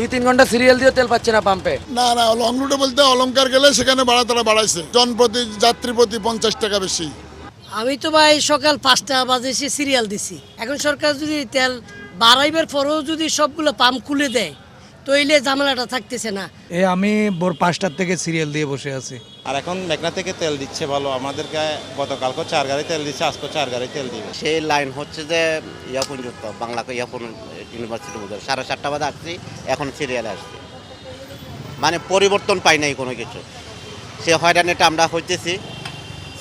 2-3 ঘন্টা সিরিয়াল দিয়ে তেল পাচ্ছে না পাম্পে। না না, লং রুটে বলতে অলংকার গেলে সেখানে ভাড়া তারা বাড়াইছে, জনপ্রতি যাত্রী প্রতি 50 টাকা বেশি। আমি তো ভাই সকাল 5টা বাজে এসে সিরিয়াল দিছি। এখন সরকার যদি তেল বাড়াইবার পরেও যদি সবগুলো পাম্প খুলে দেয় তো এইলে ঝামেলাটা থাকতেছে না। আমি ভোর 5টার থেকে সিরিয়াল দিয়ে বসে আছি। আর এখন মেঘনা থেকে তেল দিচ্ছে ভালো, আমাদেরকে গতকালকে 4 গাড়ি তেল দিচ্ছে, আজকে 4 গাড়ি তেল দিবে। সেই লাইন হচ্ছে যে পর্যন্ত বাংলা ইউনিভার্সিটি বোধ 7:30 বাজে আসছি, এখন সিরিয়ালে আসছি, মানে পরিবর্তন পাই নাই কোনো কিছু। সে হয়রানিটা আমরা হইতেছি,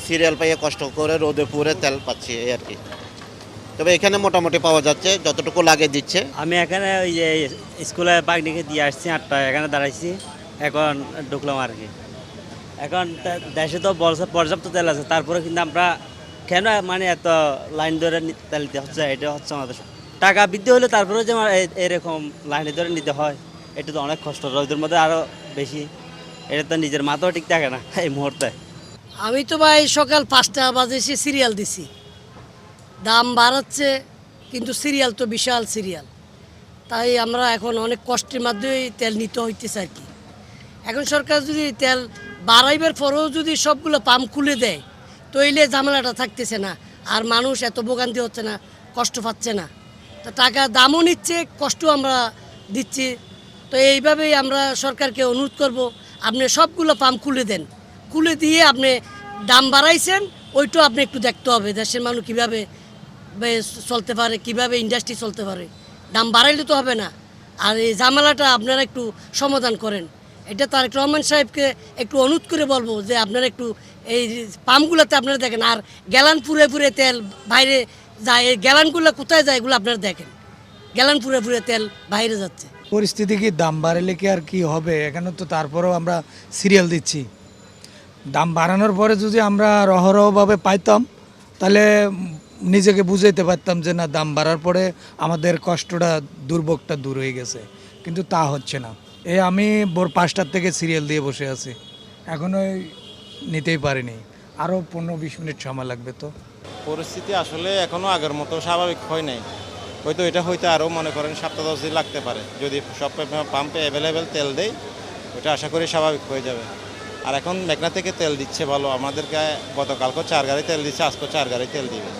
সিরিয়াল পাইয়ে কষ্ট করে রোদে পুরে তেল পাচ্ছি এই আর কি। তবে এখানে মোটামুটি পাওয়া যাচ্ছে, যতটুকু লাগে দিচ্ছে। আমি এখানে ওই যে স্কুলে পাকনিকে দিয়ে আসছি 8টায়, এখানে দাঁড়াইছি, এখন ঢুকলাম আর কি। এখন দেশে তো পর্যাপ্ত তেল আছে, তারপরে কিন্তু আমরা কেন মানে এত লাইন ধরে তেল নিতে হচ্ছে, এটা হচ্ছে আমাদের টাকা বৃদ্ধি হলে তারপরে যে এরকম লাইনে ধরে নিতে হয়, এটা তো অনেক কষ্ট, রোদের মধ্যে আরও বেশি। এটা তো নিজের মাথাও ঠিক থাকে না এই মুহূর্তে। আমি তো ভাই সকাল 5টা বাজে এসে সিরিয়াল দিছি। দাম বাড়াচ্ছে কিন্তু সিরিয়াল তো বিশাল সিরিয়াল, তাই আমরা এখন অনেক কষ্টের মাধ্যমেই তেল নিতে হইতেছে আর কি। এখন সরকার যদি তেল বাড়াইবার পরেও যদি সবগুলো পাম্প খুলে দেয় তো এইলে ঝামেলাটা থাকতেছে না, আর মানুষ এত ভোগান্তি হচ্ছে না, কষ্ট পাচ্ছে না। তা টাকা দামও নিচ্ছে, কষ্টও আমরা দিচ্ছি। তো এইভাবেই আমরা সরকারকে অনুরোধ করব, আপনি সবগুলো পাম্প খুলে দেন, খুলে দিয়ে আপনি দাম বাড়াইছেন ওইটাও আপনি একটু দেখতে হবে, দেশের মানুষ কীভাবে চলতে পারে, কিভাবে ইন্ডাস্ট্রি চলতে পারে। দাম বাড়াইলে তো হবে না, আর এই ঝামেলাটা আপনারা একটু সমাধান করেন। এটা তারেক রহমান সাহেবকে একটু অনুরোধ করে বলবো যে আপনারা একটু এই পাম্পগুলোতে আপনারা দেখেন, আর গ্যালান পুরে পুরে তেল বাইরে যায়, এই গ্যালানগুলো কোথায় যায় এগুলো আপনারা দেখেন, গ্যালান পুরে পুরে তেল বাইরে যাচ্ছে। পরিস্থিতি কি দাম বাড়ালে কি আর কি হবে, এখানে তো তারপরেও আমরা সিরিয়াল দিচ্ছি। দাম বাড়ানোর পরে যদি আমরা রহরহভাবে পাইতাম তাহলে নিজেকে বুঝাইতে পারতাম যে না, দাম বাড়ার পরে আমাদের কষ্টটা দুর্ভোগটা দূর হয়ে গেছে, কিন্তু তা হচ্ছে না। আমি ভোর 5টার থেকে সিরিয়াল দিয়ে বসে আছি, এখনো নিতেই পারিনি, আরও 15-20 মিনিট সময় লাগবে। তো পরিস্থিতি আসলে এখনও আগের মতো স্বাভাবিক হয় নাই, হয়তো এটা হইতে আরও মনে করেন 7-10 দিন লাগতে পারে। যদি সব পাম্পে অ্যাভেলেবেল তেল দেয় ওইটা আশা করি স্বাভাবিক হয়ে যাবে। আর এখন মেঘনা থেকে তেল দিচ্ছে ভালো, আমাদেরকে গতকালকে 4 গাড়ি তেল দিচ্ছে, আজকে 4 গাড়ি তেল দিবে।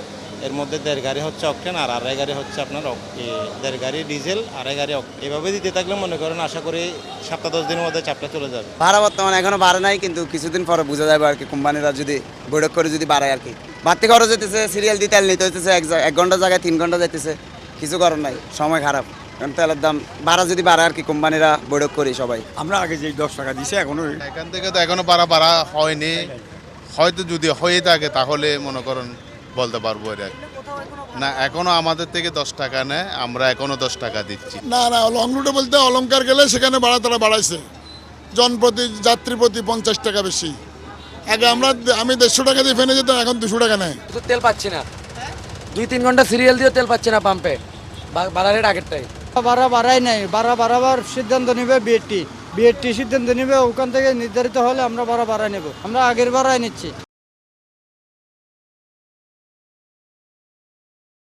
এর মধ্যে 1.5 গাড়ি হচ্ছে অকটেন আর 2.5 গাড়ি হচ্ছে আপনার 1.5 গাড়ি ডিজেল, 2.5 গাড়ি অকটেন। এভাবে দিতে থাকলে মনে করেন আশা করি 7-10 দিনের মধ্যে চাপটা চলে যাবে। ভাড়া বর্তমানে এখনো বাড়ে নাই, কিন্তু কিছুদিন পরে বোঝা যাবে আর কি, কোম্পানিরা যদি বৈঠক করে যদি বাড়ায় আর কি। বাড়তি খরচ হইতেছে, সিরিয়াল দিয়ে তেল নিতে হইতেছে, 1 ঘন্টা জায়গায় 3 ঘন্টা যাইতেছে, কিছু করার নাই, সময় খারাপ। কারণ তেলের দাম যদি বাড়ে আর কি, কোম্পানিরা বৈঠক করি সবাই। আমরা আগে যে 10 টাকা দিছে এখনো এখান থেকে তো এখনো বাড়া হয়নি, হয়তো যদি হয়ে থাকে তাহলে মনে করেন বলতে পারবো। এটা না, এখনো আমাদের থেকে 10 টাকা নেয়, আমরা এখনো 10 টাকা দিচ্ছি। না না, লং রুটে বলতে অলংকার গেলে সেখানে ভাড়া তারা বাড়াইছে, জনপ্রতি যাত্রী প্রতি 50 টাকা বেশি। আগে আমি 150 টাকা দিয়ে ফেনে যেতাম, এখন 200 টাকা নেয়। তেল পাচ্ছি না, 2-3 ঘন্টা সিরিয়াল দিয়ে তেল পাচ্ছে না পাম্পে, বাড়ার আগেরটাই। ভাড়া বাড়াই নাই, ভাড়া বাড়াবার সিদ্ধান্ত নেবে বিএডটি সিদ্ধান্ত নেবে, ওখান থেকে নির্ধারিত হলে আমরা ভাড়া বাড়াই নেব, আমরা আগের ভাড়াই নিচ্ছি।